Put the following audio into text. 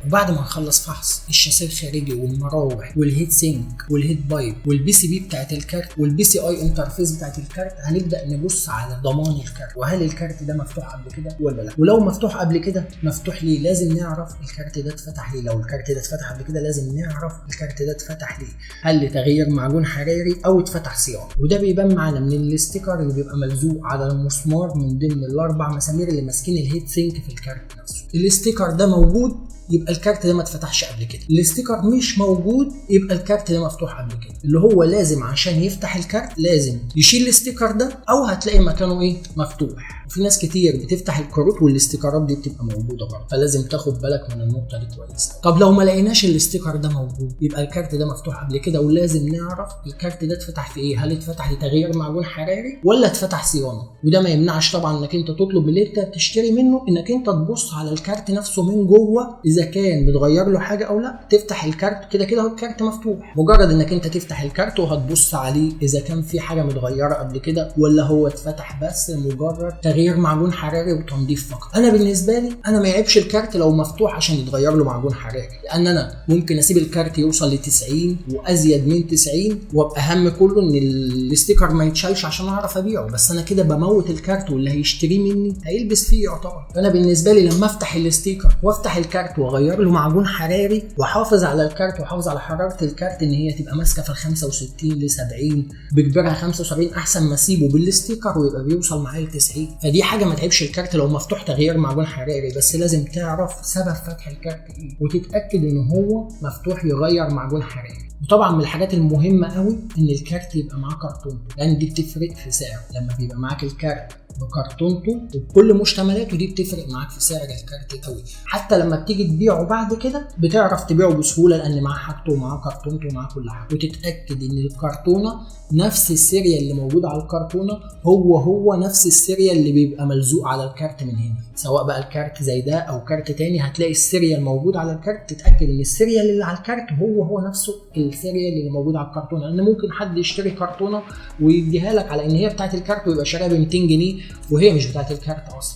وبعد ما نخلص فحص الشاسيه الخارجي والمراوح والهيت سينك والهيت بايب والبي سي بي بتاعت الكارت والبي سي اي انترفيس بتاعت الكارت، هنبدا نبص على ضمان الكارت، وهل الكارت ده مفتوح قبل كده ولا لا. ولو مفتوح قبل كده مفتوح ليه، لازم نعرف الكارت ده اتفتح ليه. لو الكارت ده اتفتح قبل كده لازم نعرف الكارت ده اتفتح ليه، هل لتغيير معجون حراري او اتفتح صيانه. وده بيبان معانا من الاستيكر اللي بيبقى ملزوق على المسمار من ضمن الاربع مسامير اللي ماسكين الهيت سينك في الكارت نفسه. الاستيكر ده موجود يبقى الكارت ده ما اتفتحش قبل كده، الاستيكر مش موجود يبقى الكارت ده مفتوح قبل كده. اللي هو لازم عشان يفتح الكارت لازم يشيل الاستيكر ده او هتلاقي مكانه مفتوح. وفي ناس كتير بتفتح الكروت والاستيكرات دي بتبقى موجوده برضه، فلازم تاخد بالك من النقطه دي كويس. طب لو ما لقيناش الاستيكر ده موجود يبقى الكارت ده مفتوح قبل كده، ولازم نعرف الكارت ده اتفتح في ايه، هل اتفتح لتغيير معجون حراري ولا اتفتح صيانه. وده ما يمنعش طبعا انك انت تطلب اللي انت تشتري منه انك انت تبص على الكارت نفسه من جوه اذا كان متغير له حاجه او لا. تفتح الكارت كده كده هو الكارت مفتوح، مجرد انك انت تفتح الكارت وهتبص عليه اذا كان في حاجه متغيره قبل كده ولا هو اتفتح بس مجرد تغيير معجون حراري وتنظيف فقط. انا بالنسبه لي انا ما يعيبش الكارت لو مفتوح عشان يتغير له معجون حراري، لان انا ممكن اسيب الكارت يوصل ل 90 وازيد من 90 وابقى اهم كله ان الاستيكر ما يتشالش عشان اعرف ابيعه، بس انا كده بموت الكارت واللي هيشتريه مني هيلبس فيه يعتبر. فانا بالنسبه لي لما افتح الاستيكر وافتح الكارت واغير له معجون حراري واحافظ على الكارت واحافظ على حراره الكارت ان هي تبقى ماسكه في ال 65 ل 70 بكبرها 75 احسن ما اسيبه بالاستيكر ويبقى بيوصل معايا ل 90. فدي حاجه ما تعيبش الكارت لو مفتوح تغيير معجون حراري، بس لازم تعرف سبب فتح الكارت ايه وتتاكد ان هو مفتوح يغير معجون حراري. وطبعا من الحاجات المهمه قوي ان الكارت يبقى معاه كرتونته، لان دي بتفرق في سعره. لما بيبقى معاك الكارت بكرتونته وبكل مشتملاته دي بتفرق معاك في سعر الكارت قوي. حتى لما بتيجي تبيعه بعد كده بتعرف تبيعه بسهوله لان معاه حاجته ومعاه كرتونته ومعاه كل حاجه. وتتاكد ان الكرتونه نفس السيريال اللي موجود على الكرتونه هو نفس السيريال اللي بيبقى ملزوق على الكارت من هنا، سواء بقى الكارت زي ده او كارت تاني هتلاقي السيريال موجود على الكارت. تتاكد ان السيريال اللي على الكارت هو نفسه السيريال اللي موجود على الكرتونه، لان ممكن حد يشتري كرتونه ويديها لك على ان هي بتاعه الكارت ويبقى شاريها ب 200 جنيه وهي مش بتاعه الكارت اصلا.